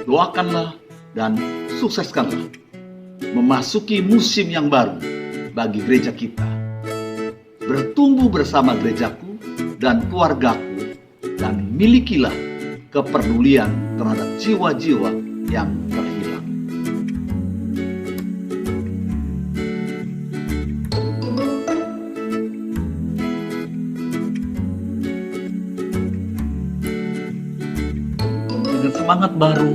Doakanlah dan sukseskanlah memasuki musim yang baru bagi gereja kita. Bertumbuh bersama gerejaku dan keluargaku, dan milikilah kepedulian terhadap jiwa-jiwa yang terhilang. Dengan semangat baru,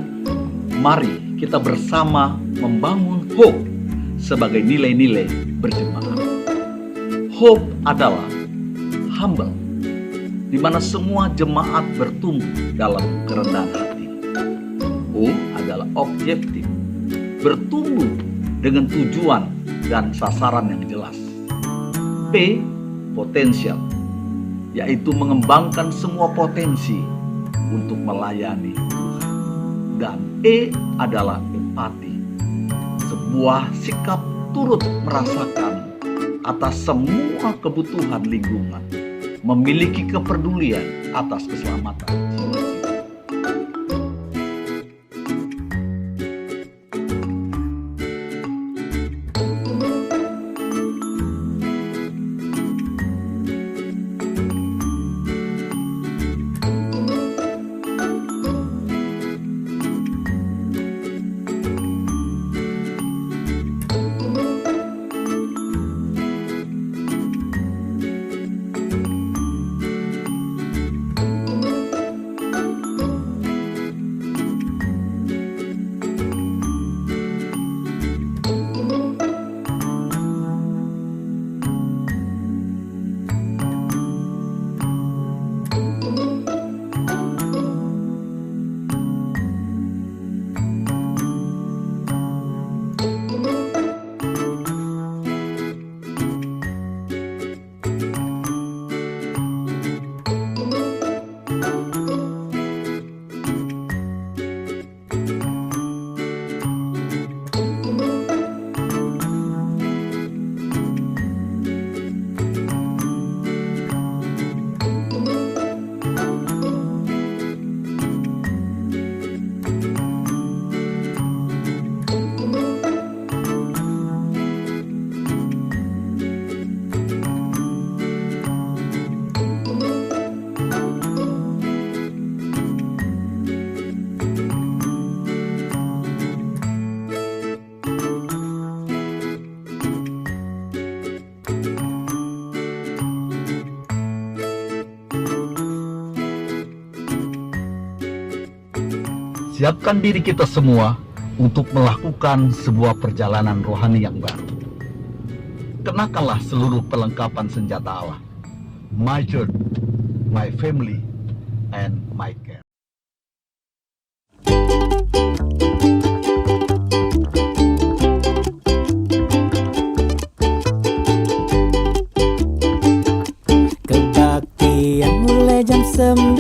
mari kita bersama membangun hope sebagai nilai-nilai berjemaah. Hope adalah humble, di mana semua jemaat bertumbuh dalam kerendahan hati. O adalah objektif, bertumbuh dengan tujuan dan sasaran yang jelas. P, potensial, yaitu mengembangkan semua potensi untuk melayani Tuhan. Dan E adalah empati, sebuah sikap turut merasakan atas semua kebutuhan lingkungan, memiliki kepedulian atas keselamatan jiwa-jiwa. Siapkan diri kita semua untuk melakukan sebuah perjalanan rohani yang baru. Kenakanlah seluruh perlengkapan senjata Allah. My church, my family, and my care. Kebaktian mulai jam 9.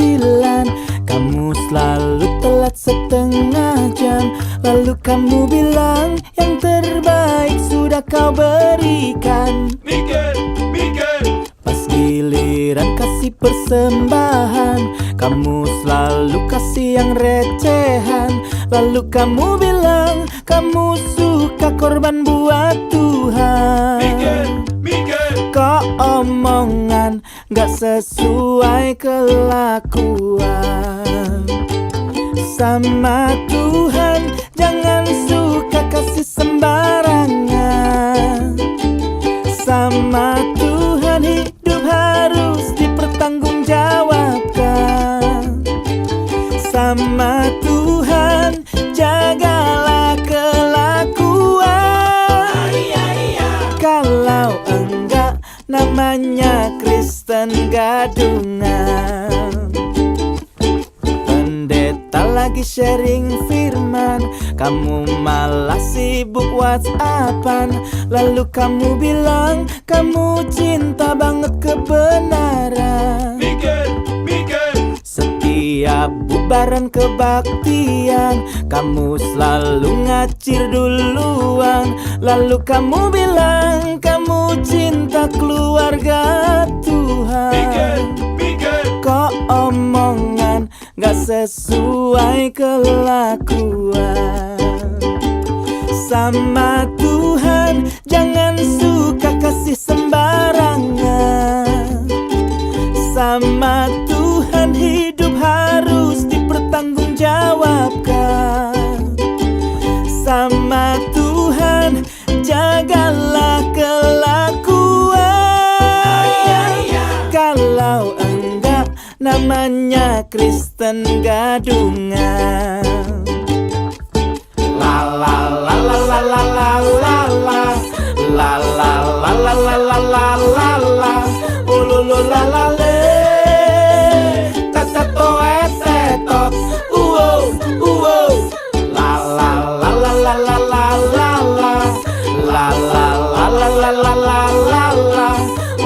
Kamu selalu telat setengah jam. Lalu kamu bilang yang terbaik sudah kau berikan. Mikir. Pas giliran kasih persembahan, kamu selalu kasih yang recehan. Lalu kamu bilang kamu suka korban buat Tuhan. Mikir. Kok omongan gak sesuai kelakuan. Sama Tuhan jangan suka kasih sembarangan. Sama Tuhan hidup harus dipertanggungjawabkan. Sama Tuhan jagalah kelakuan. Kalau namanya Kristen gadungan. Pendeta lagi sharing firman, kamu malah sibuk WhatsAppan. Lalu kamu bilang kamu cinta banget kebenaran. Miguel, Setiap bubaran kebaktian, kamu selalu ngacir duluan. Lalu kamu bilang kamu cinta keluarga Tuhan. Miguel, Kok omongan gak sesuai kelakuan. Sama Tuhan jangan suka kasih sembarangan. Sama Tuhan hidup harus dipertanggungjawabkan. Sama Tuhan jagalah kelakuan. Kalau enggak namanya Kristen gadungan. La la la la la la la la la la la la la la la la la la ululu la la le tatato etetot uwo uwo la la la la la la la la la la la la la la la la la la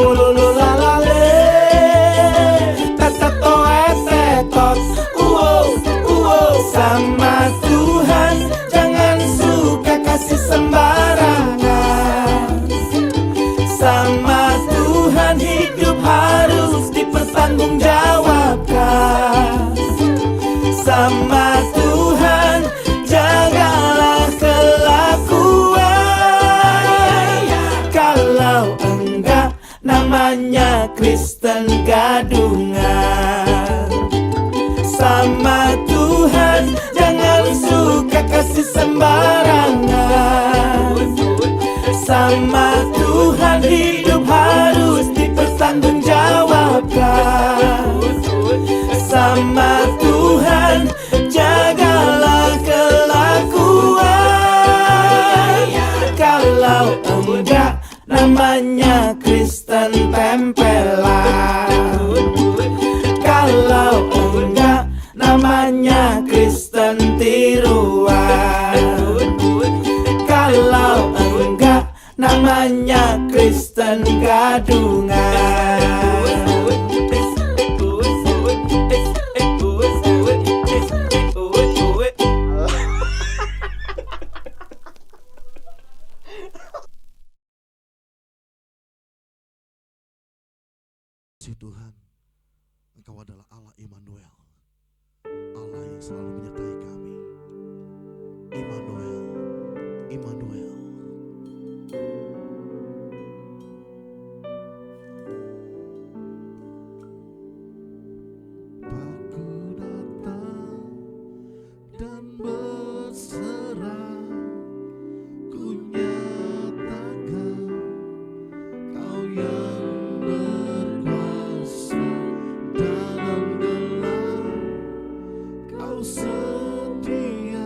ululu la la le tatato etetot uwo uwo. Sama Tuhan jangan suka kasih sembarangan. Sama Tuhan hidup harus dipertanggungjawabkan. Sama Tuhan jagalah kelakuan. Kalau enggak namanya Kristen gadungan. Sama Tuhan jangan suka kasih sembarangan. Sama Tuhan hidup harus dipertanggungjawabkan. Sama Tuhan jagalah kelakuan. Kalau enggak namanya Kristen tempelan. Kalau enggak namanya Kristen tiruan. Kalau enggak namanya Kristen gadungan. Si Tuhan, Engkau adalah Allah Immanuel, Allah yang selalu menyertai kami. Immanuel, Immanuel. Aku datang dan berserah, ku nyatakan Kau yang berkuasa dalam gelap. Kau setia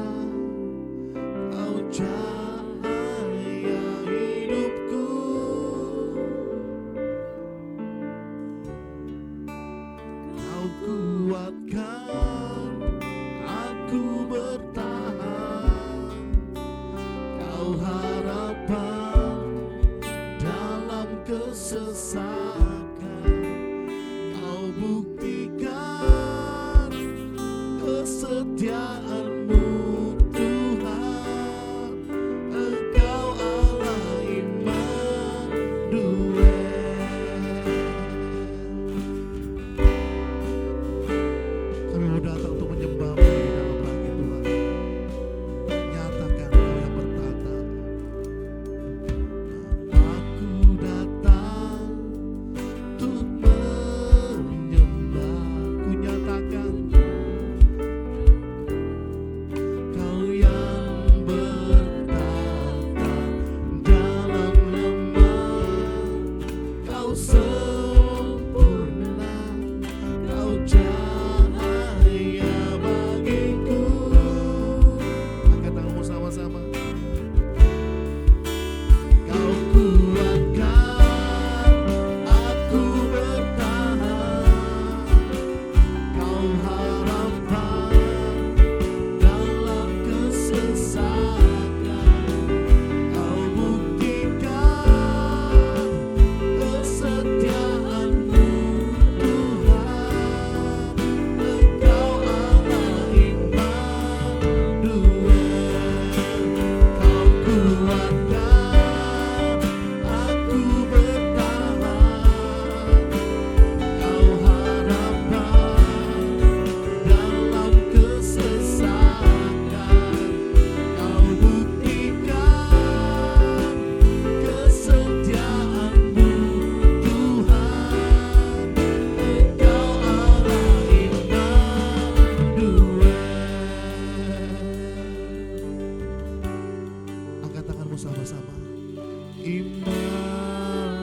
Immanuel,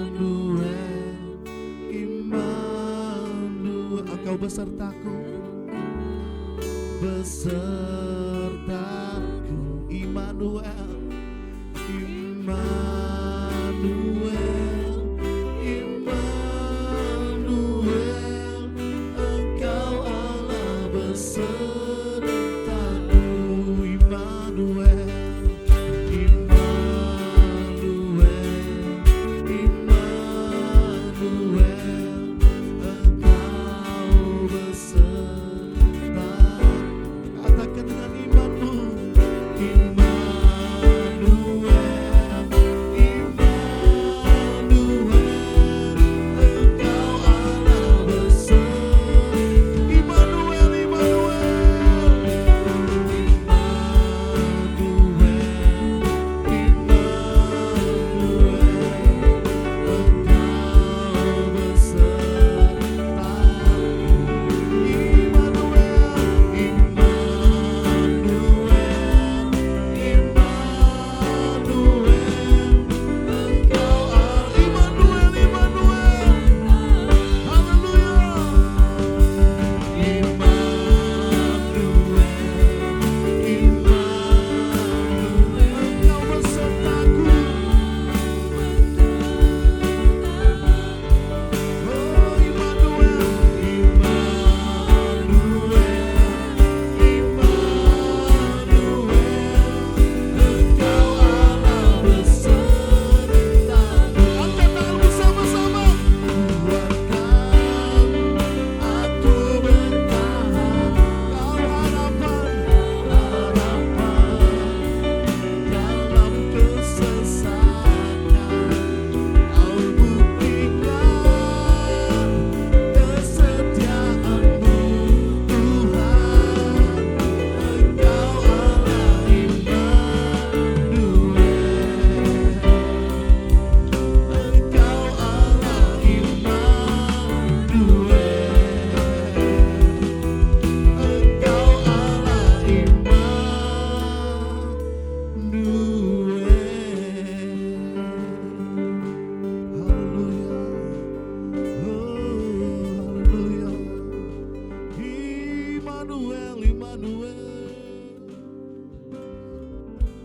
Immanuel, Engkau besertaku, besertaku. Immanuel, Immanuel, Immanuel, Engkau Allah besertaku. Immanuel, Immanuel, Immanuel, Engkau besertaku. Katakan dengan imanmu, Immanuel, Immanuel, Engkau Allah besertaku. Immanuel, Immanuel,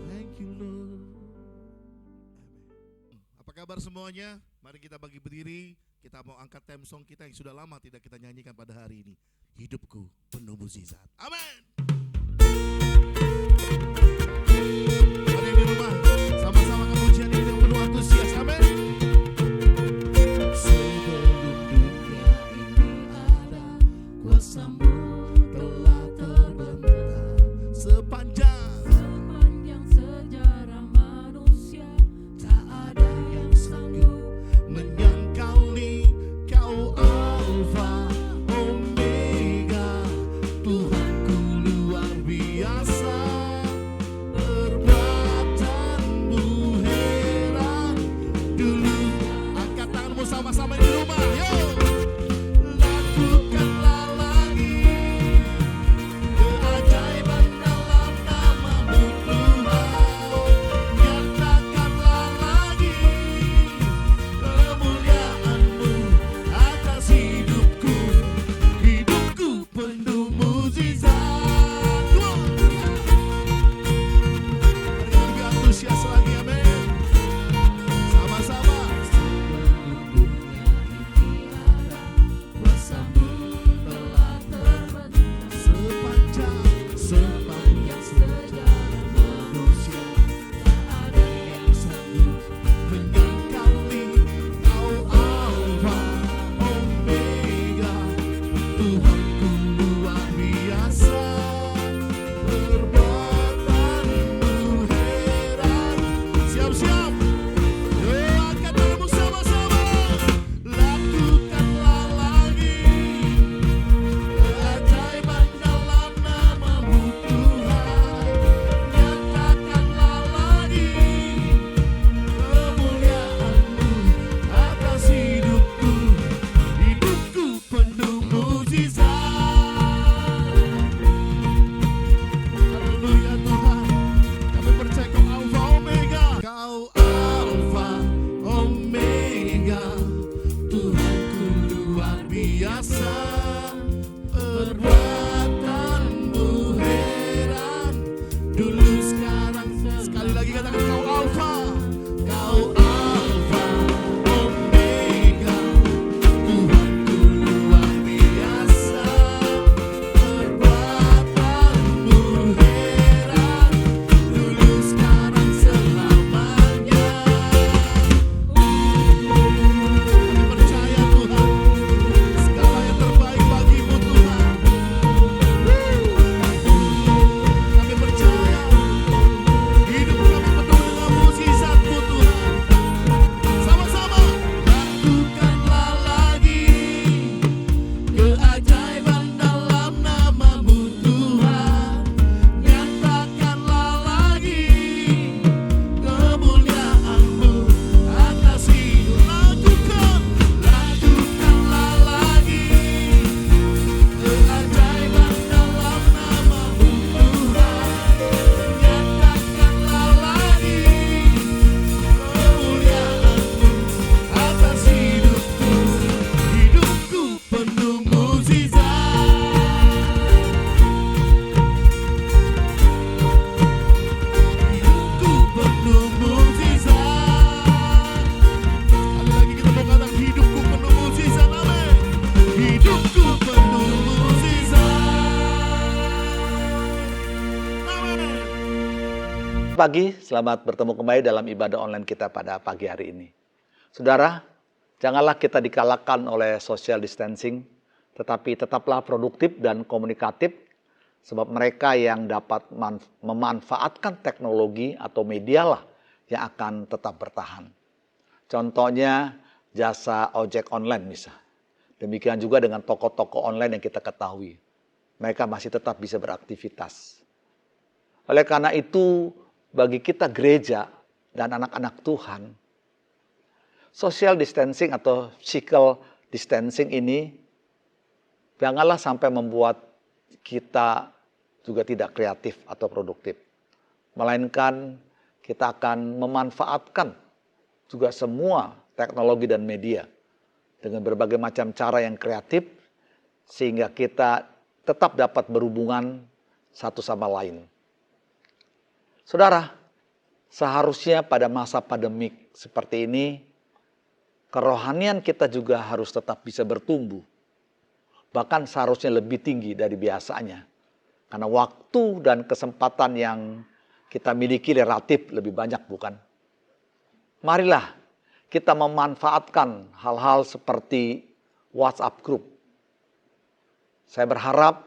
Thank you Lord. Apa kabar semuanya? Mari kita bagi berdiri. Kita mau angkat theme song kita yang sudah lama tidak kita nyanyikan pada hari ini. Hidupku penuh mukjizat. Amin. Mari di rumah sama-sama kemujian ini yang penuh antusias. Amin. Sebelum dunia ini ada, kuasamu telah terbentang sepanjang sejarah manusia, tak ada yang sanggup menyangkali Kau Alfa Omega, Tuhanku luar biasa. pagi, selamat bertemu kembali dalam ibadah online kita pada pagi hari ini. Saudara, janganlah kita dikalahkan oleh social distancing, tetapi tetaplah produktif dan komunikatif, sebab mereka yang dapat memanfaatkan teknologi atau media lah yang akan tetap bertahan. Contohnya jasa ojek online misalnya. Demikian juga dengan toko-toko online yang kita ketahui. Mereka masih tetap bisa beraktivitas. Oleh karena itu, bagi kita gereja dan anak-anak Tuhan, social distancing atau physical distancing ini janganlah sampai membuat kita juga tidak kreatif atau produktif. Melainkan kita akan memanfaatkan juga semua teknologi dan media dengan berbagai macam cara yang kreatif sehingga kita tetap dapat berhubungan satu sama lain. Saudara, seharusnya pada masa pandemik seperti ini, kerohanian kita juga harus tetap bisa bertumbuh. Bahkan seharusnya lebih tinggi dari biasanya. Karena waktu dan kesempatan yang kita miliki relatif lebih banyak, bukan? Marilah kita memanfaatkan hal-hal seperti WhatsApp group. Saya berharap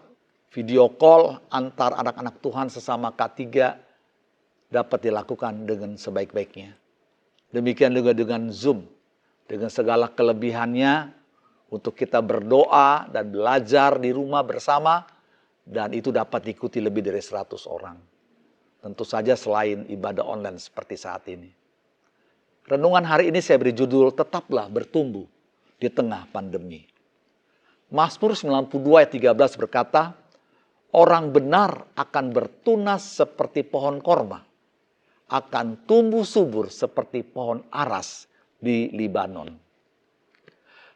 video call antar anak-anak Tuhan sesama K3 dapat dilakukan dengan sebaik-baiknya. Demikian juga dengan Zoom, dengan segala kelebihannya untuk kita berdoa dan belajar di rumah bersama, dan itu dapat diikuti lebih dari 100 orang. Tentu saja selain ibadah online seperti saat ini. Renungan hari ini saya beri judul, Tetaplah Bertumbuh di Tengah Pandemi. Mazmur 92 ayat 13 berkata, orang benar akan bertunas seperti pohon korma, akan tumbuh subur seperti pohon aras di Libanon.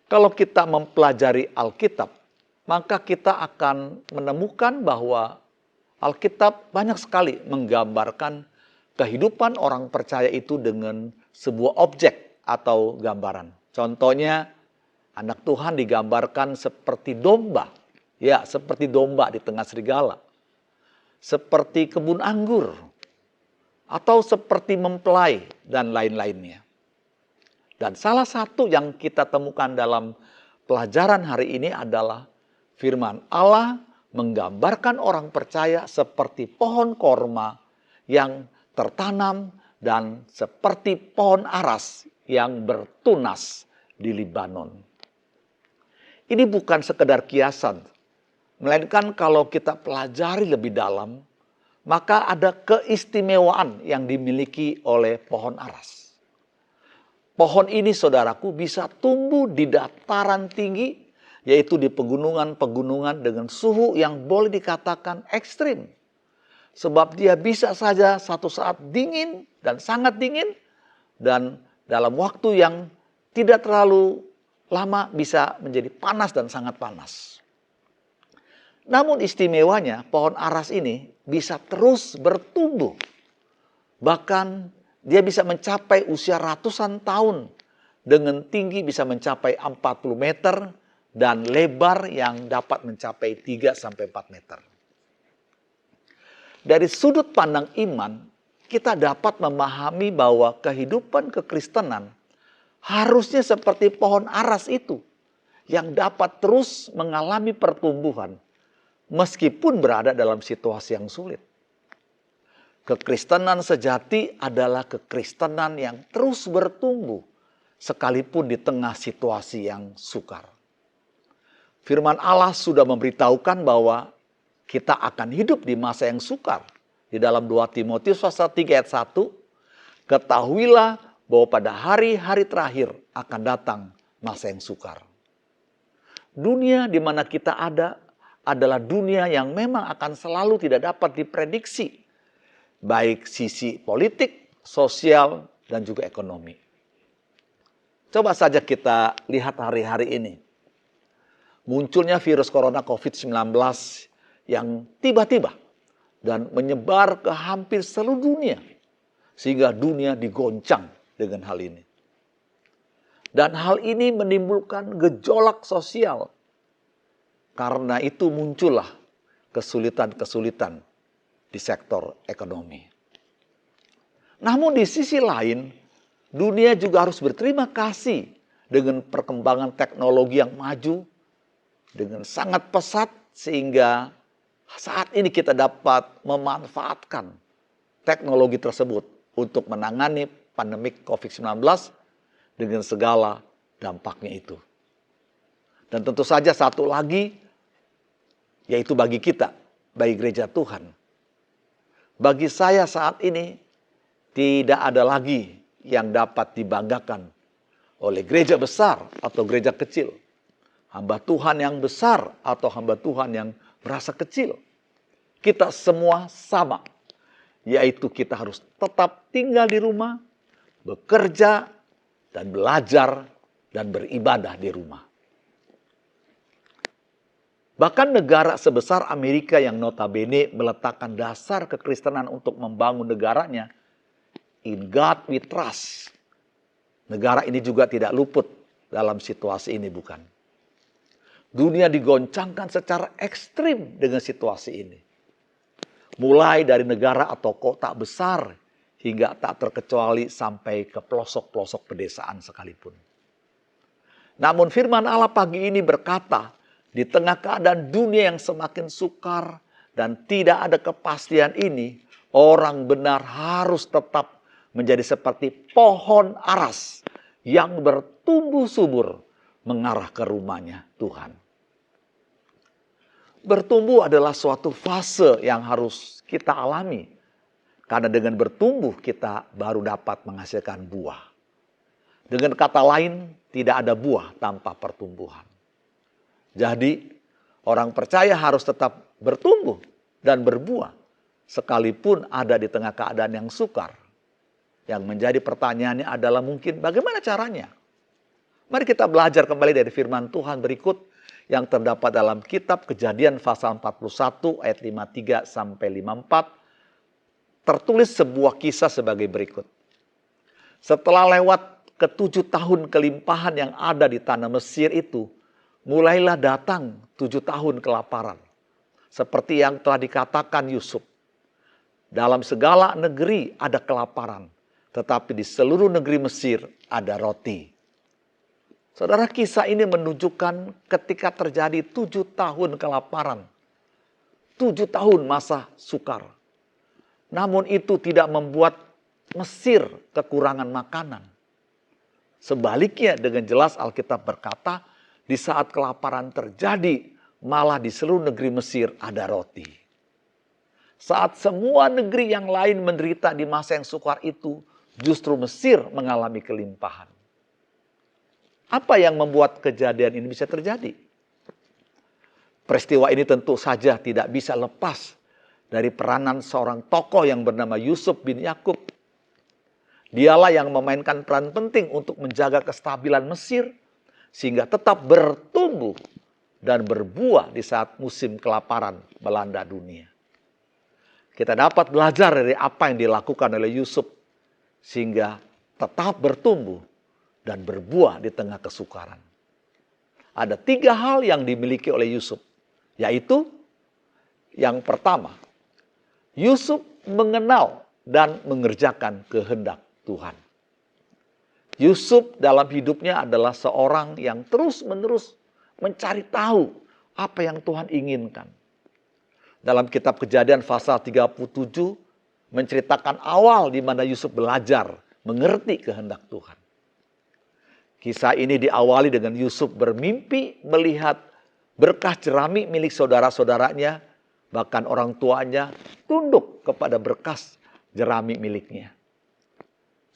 Kalau kita mempelajari Alkitab, maka kita akan menemukan bahwa Alkitab banyak sekali menggambarkan kehidupan orang percaya itu dengan sebuah objek atau gambaran. Contohnya, anak Tuhan digambarkan seperti domba. Ya, seperti domba di tengah serigala. Seperti kebun anggur. Atau seperti mempelai dan lain-lainnya. Dan salah satu yang kita temukan dalam pelajaran hari ini adalah firman Allah menggambarkan orang percaya seperti pohon korma yang tertanam dan seperti pohon aras yang bertunas di Libanon. Ini bukan sekedar kiasan, melainkan kalau kita pelajari lebih dalam, maka ada keistimewaan yang dimiliki oleh pohon aras. Pohon ini, saudaraku, bisa tumbuh di dataran tinggi, yaitu di pegunungan-pegunungan dengan suhu yang boleh dikatakan ekstrim. Sebab dia bisa saja satu saat dingin dan sangat dingin, dan dalam waktu yang tidak terlalu lama bisa menjadi panas dan sangat panas. Namun istimewanya pohon aras ini bisa terus bertumbuh. Bahkan dia bisa mencapai usia ratusan tahun dengan tinggi bisa mencapai 40 meter dan lebar yang dapat mencapai 3-4 meter. Dari sudut pandang iman, kita dapat memahami bahwa kehidupan kekristenan harusnya seperti pohon aras itu yang dapat terus mengalami pertumbuhan meskipun berada dalam situasi yang sulit. Kekristenan sejati adalah kekristenan yang terus bertumbuh sekalipun di tengah situasi yang sukar. Firman Allah sudah memberitahukan bahwa kita akan hidup di masa yang sukar. Di dalam 2 Timotius pasal 3 ayat 1, ketahuilah bahwa pada hari-hari terakhir akan datang masa yang sukar. Dunia di mana kita ada adalah dunia yang memang akan selalu tidak dapat diprediksi. Baik sisi politik, sosial, dan juga ekonomi. Coba saja kita lihat hari-hari ini. Munculnya virus corona COVID-19 yang tiba-tiba dan menyebar ke hampir seluruh dunia. Sehingga dunia digoncang dengan hal ini. Dan hal ini menimbulkan gejolak sosial. Karena itu muncullah kesulitan-kesulitan di sektor ekonomi. Namun di sisi lain, dunia juga harus berterima kasih dengan perkembangan teknologi yang maju dengan sangat pesat sehingga saat ini kita dapat memanfaatkan teknologi tersebut untuk menangani pandemi COVID-19 dengan segala dampaknya itu. Dan tentu saja satu lagi, yaitu bagi kita, bagi gereja Tuhan. Bagi saya saat ini, tidak ada lagi yang dapat dibanggakan oleh gereja besar atau gereja kecil. Hamba Tuhan yang besar atau hamba Tuhan yang merasa kecil. Kita semua sama, yaitu kita harus tetap tinggal di rumah, bekerja, dan belajar, dan beribadah di rumah. Bahkan negara sebesar Amerika yang notabene meletakkan dasar kekristenan untuk membangun negaranya, in God we trust. Negara ini juga tidak luput dalam situasi ini, bukan? Dunia digoncangkan secara ekstrim dengan situasi ini. Mulai dari negara atau kota besar hingga tak terkecuali sampai ke pelosok-pelosok pedesaan sekalipun. Namun firman Allah pagi ini berkata, di tengah keadaan dunia yang semakin sukar dan tidak ada kepastian ini, orang benar harus tetap menjadi seperti pohon aras yang bertumbuh subur mengarah ke rumahnya Tuhan. Bertumbuh adalah suatu fase yang harus kita alami. Karena dengan bertumbuh kita baru dapat menghasilkan buah. Dengan kata lain, tidak ada buah tanpa pertumbuhan. Jadi, orang percaya harus tetap bertumbuh dan berbuah, sekalipun ada di tengah keadaan yang sukar. Yang menjadi pertanyaannya adalah mungkin bagaimana caranya? Mari kita belajar kembali dari firman Tuhan berikut yang terdapat dalam kitab Kejadian pasal 41 ayat 53 sampai 54. Tertulis sebuah kisah sebagai berikut. Setelah lewat ke-7 tahun kelimpahan yang ada di tanah Mesir itu, mulailah datang 7 tahun kelaparan. Seperti yang telah dikatakan Yusuf. Dalam segala negeri ada kelaparan. Tetapi di seluruh negeri Mesir ada roti. Saudara, kisah ini menunjukkan ketika terjadi 7 tahun kelaparan. 7 tahun masa sukar. Namun itu tidak membuat Mesir kekurangan makanan. Sebaliknya dengan jelas Alkitab berkata, di saat kelaparan terjadi, malah di seluruh negeri Mesir ada roti. Saat semua negeri yang lain menderita di masa yang sukar itu, justru Mesir mengalami kelimpahan. Apa yang membuat kejadian ini bisa terjadi? Peristiwa ini tentu saja tidak bisa lepas dari peranan seorang tokoh yang bernama Yusuf bin Yakub. Dialah yang memainkan peran penting untuk menjaga kestabilan Mesir, sehingga tetap bertumbuh dan berbuah di saat musim kelaparan melanda dunia. Kita dapat belajar dari apa yang dilakukan oleh Yusuf sehingga tetap bertumbuh dan berbuah di tengah kesukaran. Ada 3 hal yang dimiliki oleh Yusuf, yaitu yang pertama, Yusuf mengenal dan mengerjakan kehendak Tuhan. Yusuf dalam hidupnya adalah seorang yang terus-menerus mencari tahu apa yang Tuhan inginkan. Dalam kitab Kejadian pasal 37 menceritakan awal di mana Yusuf belajar mengerti kehendak Tuhan. Kisah ini diawali dengan Yusuf bermimpi melihat berkah jerami milik saudara-saudaranya, bahkan orang tuanya tunduk kepada berkas jerami miliknya.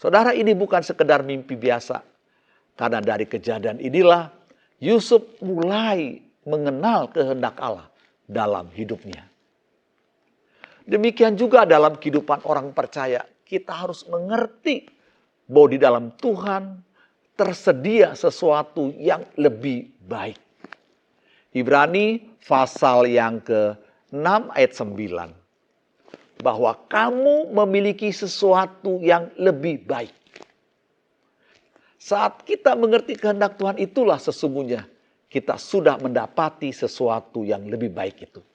Saudara, ini bukan sekedar mimpi biasa. Karena dari kejadian inilah Yusuf mulai mengenal kehendak Allah dalam hidupnya. Demikian juga dalam kehidupan orang percaya. Kita harus mengerti bahwa di dalam Tuhan tersedia sesuatu yang lebih baik. Ibrani pasal yang ke-6 ayat 9. Bahwa kamu memiliki sesuatu yang lebih baik. Saat kita mengerti kehendak Tuhan, itulah sesungguhnya kita sudah mendapati sesuatu yang lebih baik itu.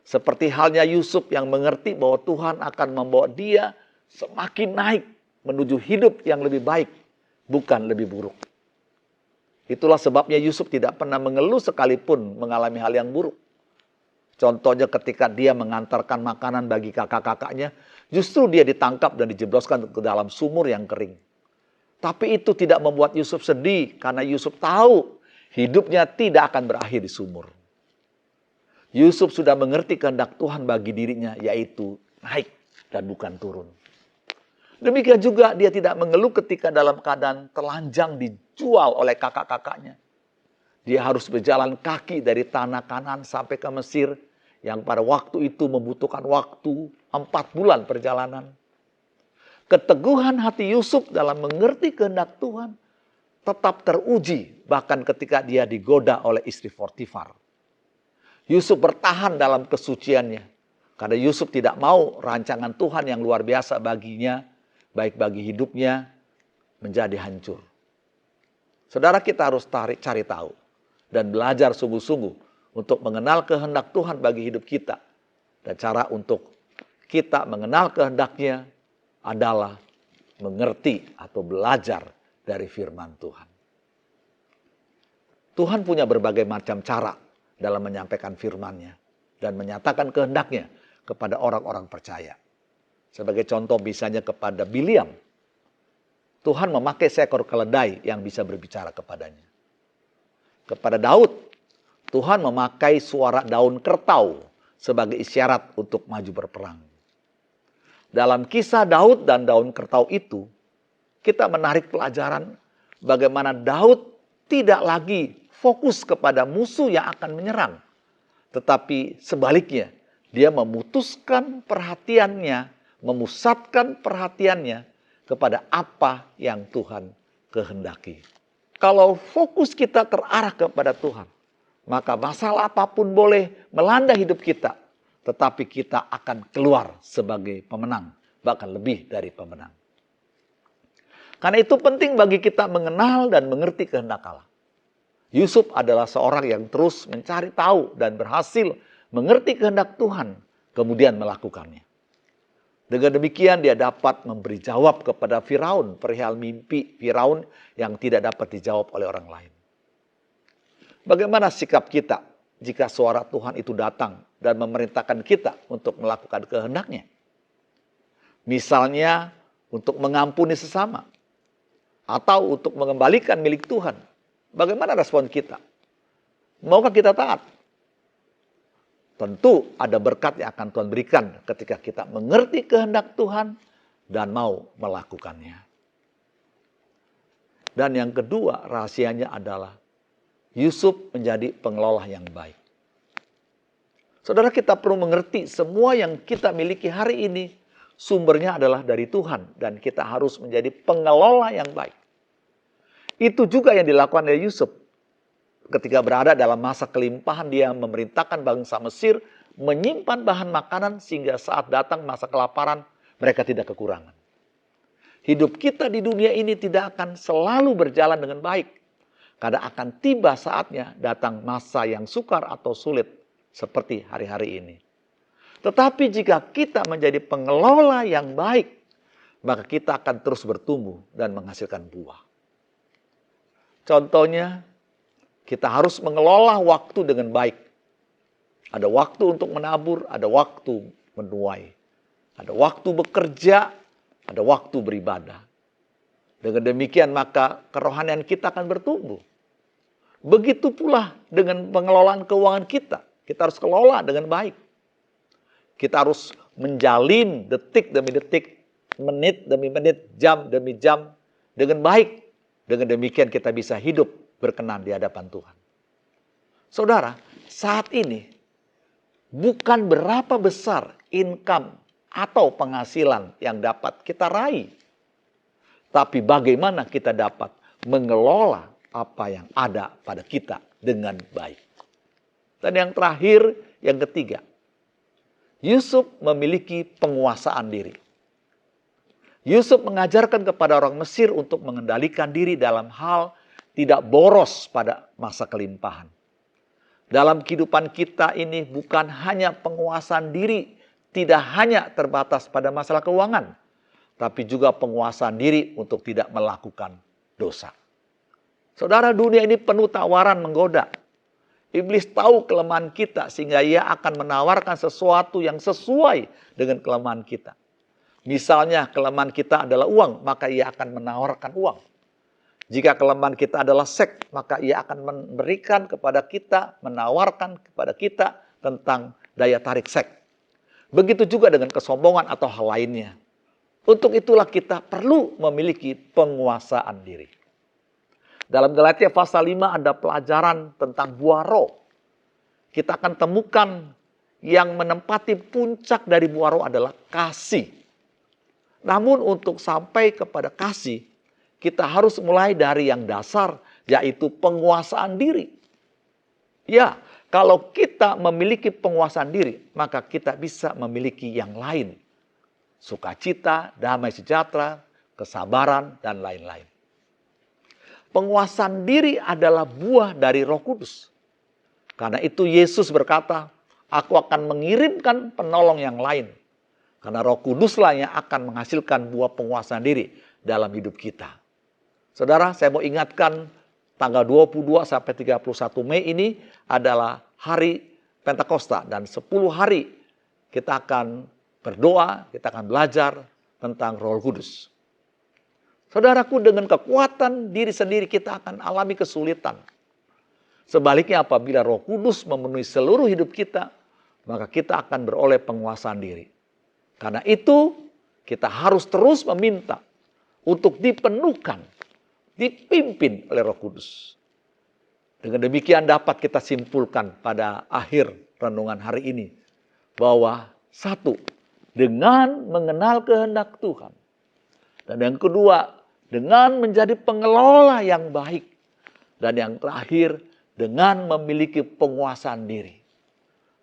Seperti halnya Yusuf yang mengerti bahwa Tuhan akan membawa dia semakin naik menuju hidup yang lebih baik, bukan lebih buruk. Itulah sebabnya Yusuf tidak pernah mengeluh sekalipun mengalami hal yang buruk. Contohnya ketika dia mengantarkan makanan bagi kakak-kakaknya, justru dia ditangkap dan dijebloskan ke dalam sumur yang kering. Tapi itu tidak membuat Yusuf sedih, karena Yusuf tahu hidupnya tidak akan berakhir di sumur. Yusuf sudah mengerti kehendak Tuhan bagi dirinya, yaitu naik dan bukan turun. Demikian juga dia tidak mengeluh ketika dalam keadaan telanjang dijual oleh kakak-kakaknya. Dia harus berjalan kaki dari tanah Kanaan sampai ke Mesir, yang pada waktu itu membutuhkan waktu 4 bulan perjalanan. Keteguhan hati Yusuf dalam mengerti kehendak Tuhan tetap teruji bahkan ketika dia digoda oleh istri Potifar. Yusuf bertahan dalam kesuciannya karena Yusuf tidak mau rancangan Tuhan yang luar biasa baginya, baik bagi hidupnya, menjadi hancur. Saudara, kita harus cari tahu dan belajar sungguh-sungguh untuk mengenal kehendak Tuhan bagi hidup kita. Dan cara untuk kita mengenal kehendaknya adalah mengerti atau belajar dari firman Tuhan. Tuhan punya berbagai macam cara dalam menyampaikan firman-Nya dan menyatakan kehendaknya kepada orang-orang percaya. Sebagai contoh misalnya kepada Biliam, Tuhan memakai seekor keledai yang bisa berbicara kepadanya. Kepada Daud, Tuhan memakai suara daun kertau sebagai isyarat untuk maju berperang. Dalam kisah Daud dan daun kertau itu, kita menarik pelajaran bagaimana Daud tidak lagi fokus kepada musuh yang akan menyerang. Tetapi sebaliknya, dia memutuskan perhatiannya, memusatkan perhatiannya kepada apa yang Tuhan kehendaki. Kalau fokus kita terarah kepada Tuhan, maka masalah apapun boleh melanda hidup kita, tetapi kita akan keluar sebagai pemenang, bahkan lebih dari pemenang. Karena itu penting bagi kita mengenal dan mengerti kehendak Allah. Yusuf adalah seorang yang terus mencari tahu dan berhasil mengerti kehendak Tuhan, kemudian melakukannya. Dengan demikian dia dapat memberi jawab kepada Firaun, perihal mimpi Firaun yang tidak dapat dijawab oleh orang lain. Bagaimana sikap kita jika suara Tuhan itu datang dan memerintahkan kita untuk melakukan kehendaknya? Misalnya untuk mengampuni sesama atau untuk mengembalikan milik Tuhan. Bagaimana respon kita? Maukah kita taat? Tentu ada berkat yang akan Tuhan berikan ketika kita mengerti kehendak Tuhan dan mau melakukannya. Dan yang kedua, rahasianya adalah Yusuf menjadi pengelola yang baik. Saudara, kita perlu mengerti semua yang kita miliki hari ini sumbernya adalah dari Tuhan dan kita harus menjadi pengelola yang baik. Itu juga yang dilakukan oleh Yusuf. Ketika berada dalam masa kelimpahan, dia memerintahkan bangsa Mesir menyimpan bahan makanan sehingga saat datang masa kelaparan mereka tidak kekurangan. Hidup kita di dunia ini tidak akan selalu berjalan dengan baik. Karena akan tiba saatnya datang masa yang sukar atau sulit seperti hari-hari ini. Tetapi jika kita menjadi pengelola yang baik, maka kita akan terus bertumbuh dan menghasilkan buah. Contohnya, kita harus mengelola waktu dengan baik. Ada waktu untuk menabur, ada waktu menuai. Ada waktu bekerja, ada waktu beribadah. Dengan demikian maka kerohanian kita akan bertumbuh. Begitu pula dengan pengelolaan keuangan kita. Kita harus kelola dengan baik. Kita harus menjalin detik demi detik, menit demi menit, jam demi jam dengan baik. Dengan demikian kita bisa hidup berkenan di hadapan Tuhan. Saudara, saat ini bukan berapa besar income atau penghasilan yang dapat kita raih. Tapi bagaimana kita dapat mengelola apa yang ada pada kita dengan baik. Dan yang terakhir, yang ketiga, Yusuf memiliki penguasaan diri. Yusuf mengajarkan kepada orang Mesir untuk mengendalikan diri dalam hal tidak boros pada masa kelimpahan. Dalam kehidupan kita ini bukan hanya penguasaan diri, tidak hanya terbatas pada masalah keuangan. tapi juga penguasaan diri untuk tidak melakukan dosa. Saudara, dunia ini penuh tawaran menggoda. Iblis tahu kelemahan kita sehingga ia akan menawarkan sesuatu yang sesuai dengan kelemahan kita. Misalnya kelemahan kita adalah uang, maka ia akan menawarkan uang. Jika kelemahan kita adalah seks, maka ia akan memberikan kepada kita, menawarkan kepada kita tentang daya tarik seks. Begitu juga dengan kesombongan atau hal lainnya. Untuk itulah kita perlu memiliki penguasaan diri. Dalam Galatia pasal 5 ada pelajaran tentang buah roh. Kita akan temukan yang menempati puncak dari buah roh adalah kasih. Namun untuk sampai kepada kasih, kita harus mulai dari yang dasar, yaitu penguasaan diri. Ya, kalau kita memiliki penguasaan diri, maka kita bisa memiliki yang lain. Sukacita, damai sejahtera, kesabaran, dan lain-lain. Penguasaan diri adalah buah dari Roh Kudus. Karena itu Yesus berkata, aku akan mengirimkan penolong yang lain. Karena Roh Kuduslah yang akan menghasilkan buah penguasaan diri dalam hidup kita. Saudara, saya mau ingatkan tanggal 22 sampai 31 Mei ini adalah hari Pentakosta. Dan 10 hari kita akan berdoa, kita akan belajar tentang Roh Kudus. Saudaraku, dengan kekuatan diri sendiri kita akan alami kesulitan. Sebaliknya apabila Roh Kudus memenuhi seluruh hidup kita, maka kita akan beroleh penguasaan diri. Karena itu kita harus terus meminta untuk dipenuhkan, dipimpin oleh Roh Kudus. Dengan demikian dapat kita simpulkan pada akhir renungan hari ini bahwa satu, dengan mengenal kehendak Tuhan. Dan yang kedua, dengan menjadi pengelola yang baik. Dan yang terakhir, dengan memiliki penguasaan diri.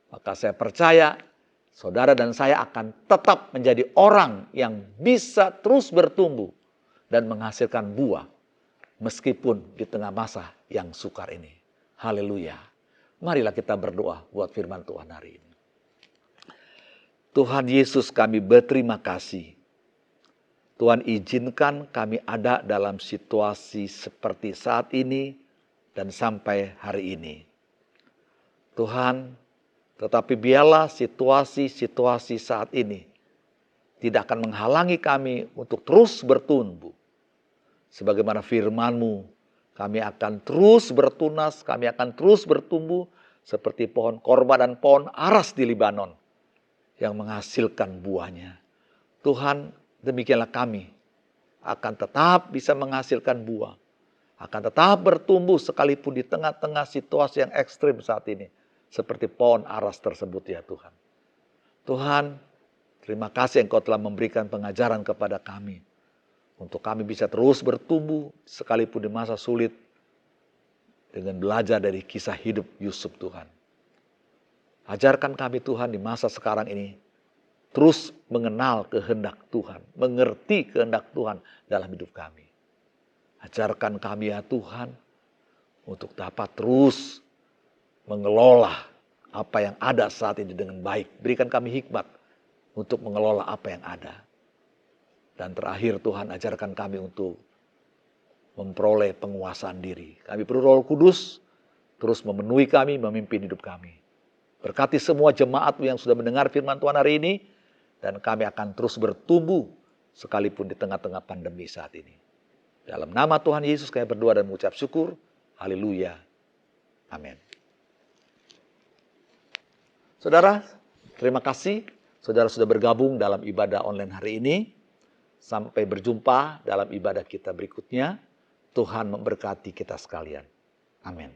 Maka saya percaya, saudara dan saya akan tetap menjadi orang yang bisa terus bertumbuh dan menghasilkan buah. Meskipun di tengah masa yang sukar ini. Haleluya. Marilah kita berdoa buat firman Tuhan hari ini. Tuhan Yesus, kami berterima kasih. Tuhan izinkan kami ada dalam situasi seperti saat ini dan sampai hari ini. Tuhan, tetapi biarlah situasi-situasi saat ini tidak akan menghalangi kami untuk terus bertumbuh. Sebagaimana firman-Mu, kami akan terus bertunas, kami akan terus bertumbuh seperti pohon korma dan pohon aras di Libanon yang menghasilkan buahnya. Tuhan, demikianlah kami akan tetap bisa menghasilkan buah. Akan tetap bertumbuh sekalipun di tengah-tengah situasi yang ekstrim saat ini. Seperti pohon aras tersebut ya Tuhan. Tuhan, terima kasih Engkau telah memberikan pengajaran kepada kami. Untuk kami bisa terus bertumbuh sekalipun di masa sulit. Dengan belajar dari kisah hidup Yusuf Tuhan. Ajarkan kami Tuhan di masa sekarang ini. Terus mengenal kehendak Tuhan. Mengerti kehendak Tuhan dalam hidup kami. Ajarkan kami ya Tuhan. Untuk dapat terus mengelola apa yang ada saat ini dengan baik. Berikan kami hikmat untuk mengelola apa yang ada. Dan terakhir Tuhan ajarkan kami untuk memperoleh penguasaan diri. Kami perlu Roh Kudus terus memenuhi kami, memimpin hidup kami. Berkati semua jemaat yang sudah mendengar firman Tuhan hari ini. Dan kami akan terus bertumbuh sekalipun di tengah-tengah pandemi saat ini. Dalam nama Tuhan Yesus kami berdoa dan mengucap syukur. Haleluya. Amin. Saudara, terima kasih. Saudara sudah bergabung dalam ibadah online hari ini. Sampai berjumpa dalam ibadah kita berikutnya. Tuhan memberkati kita sekalian. Amin.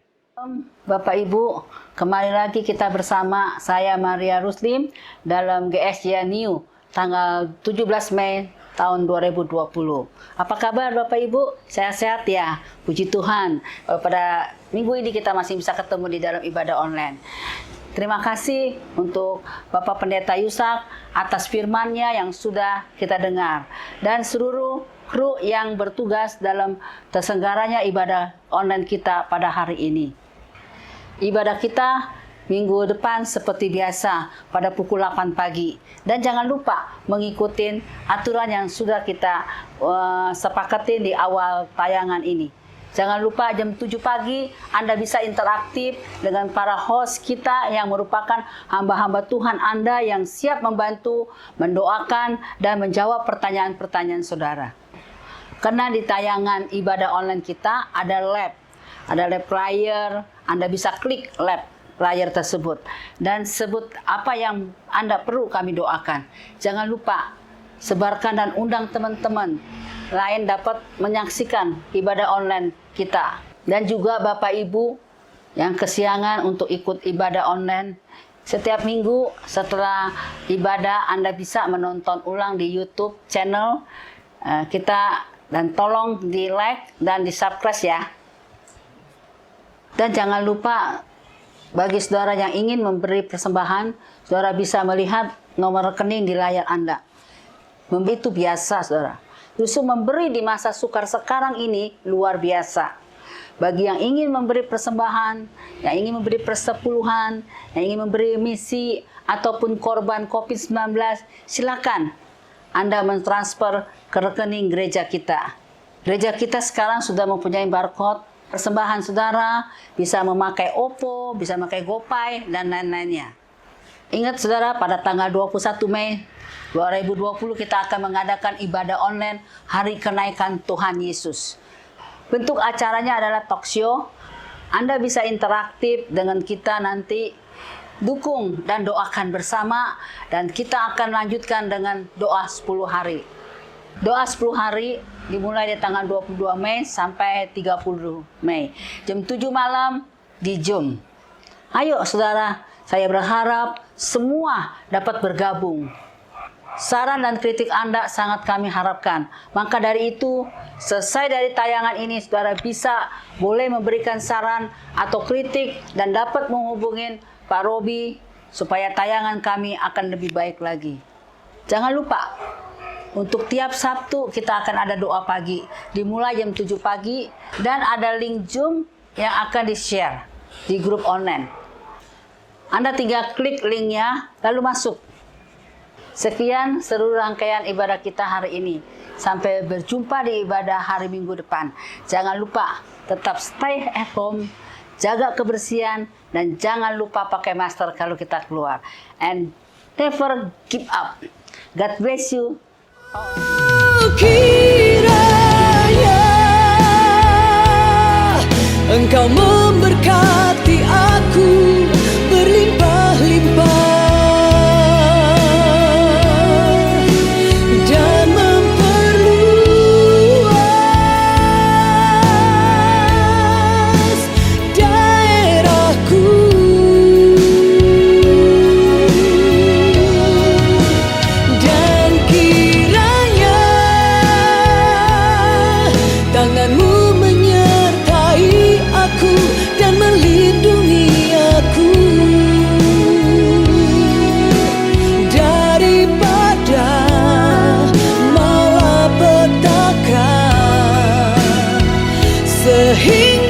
Bapak Ibu, kembali lagi kita bersama saya Maria Ruslim dalam GSJ New tanggal 17 Mei tahun 2020. Apa kabar Bapak Ibu? Sehat-sehat ya? Puji Tuhan. Pada minggu ini kita masih bisa ketemu di dalam ibadah online. Terima kasih untuk Bapak Pendeta Yusak atas firman-Nya yang sudah kita dengar. Dan seluruh kru yang bertugas dalam terselenggaranya ibadah online kita pada hari ini. Ibadah kita minggu depan seperti biasa pada pukul 8 pagi. Dan jangan lupa mengikuti aturan yang sudah kita sepakati di awal tayangan ini. Jangan lupa jam 7 pagi Anda bisa interaktif dengan para host kita yang merupakan hamba-hamba Tuhan Anda yang siap membantu, mendoakan, dan menjawab pertanyaan-pertanyaan saudara. Karena di tayangan ibadah online kita ada lab player, Anda bisa klik lab player tersebut dan sebut apa yang Anda perlu kami doakan. Jangan lupa sebarkan dan undang teman-teman lain dapat menyaksikan ibadah online kita. Dan juga Bapak Ibu yang kesiangan untuk ikut ibadah online, setiap minggu setelah ibadah Anda bisa menonton ulang di YouTube channel kita, dan tolong di like dan di subscribe ya. Dan jangan lupa bagi saudara yang ingin memberi persembahan, saudara bisa melihat nomor rekening di layar Anda. Itu biasa saudara. Justru memberi di masa sukar sekarang ini luar biasa. Bagi yang ingin memberi persembahan, yang ingin memberi persepuluhan, yang ingin memberi misi ataupun korban COVID-19, silakan Anda mentransfer ke rekening gereja kita. Gereja kita sekarang sudah mempunyai barcode. Persembahan saudara bisa memakai OPPO, bisa memakai GoPay, dan lain-lainnya. Ingat saudara, pada tanggal 21 Mei 2020 kita akan mengadakan ibadah online Hari Kenaikan Tuhan Yesus. Bentuk acaranya adalah talk show. Anda bisa interaktif dengan kita nanti, dukung dan doakan bersama, dan kita akan lanjutkan dengan doa 10 hari. Doa 10 hari dimulai dari tanggal 22 Mei sampai 30 Mei. Jam 7 malam di Zoom. Ayo saudara, saya berharap semua dapat bergabung. Saran dan kritik Anda sangat kami harapkan. Maka dari itu, selesai dari tayangan ini, saudara bisa boleh memberikan saran atau kritik dan dapat menghubungi Pak Robi supaya tayangan kami akan lebih baik lagi. Jangan lupa, untuk tiap Sabtu kita akan ada doa pagi. Dimulai jam 7 pagi dan ada link Zoom yang akan di-share di grup online. Anda tinggal klik linknya lalu masuk. Sekian seluruh rangkaian ibadah kita hari ini. Sampai berjumpa di ibadah hari Minggu depan. Jangan lupa tetap stay at home, jaga kebersihan, dan jangan lupa pakai masker kalau kita keluar. And never give up. God bless you. Kiranya Engkau memberkati aku berlimpah-limpah dan memperluas daerahku, dan kiranya tangan-Mu menyertai aku dan melindungi aku daripada malapetaka, sehingga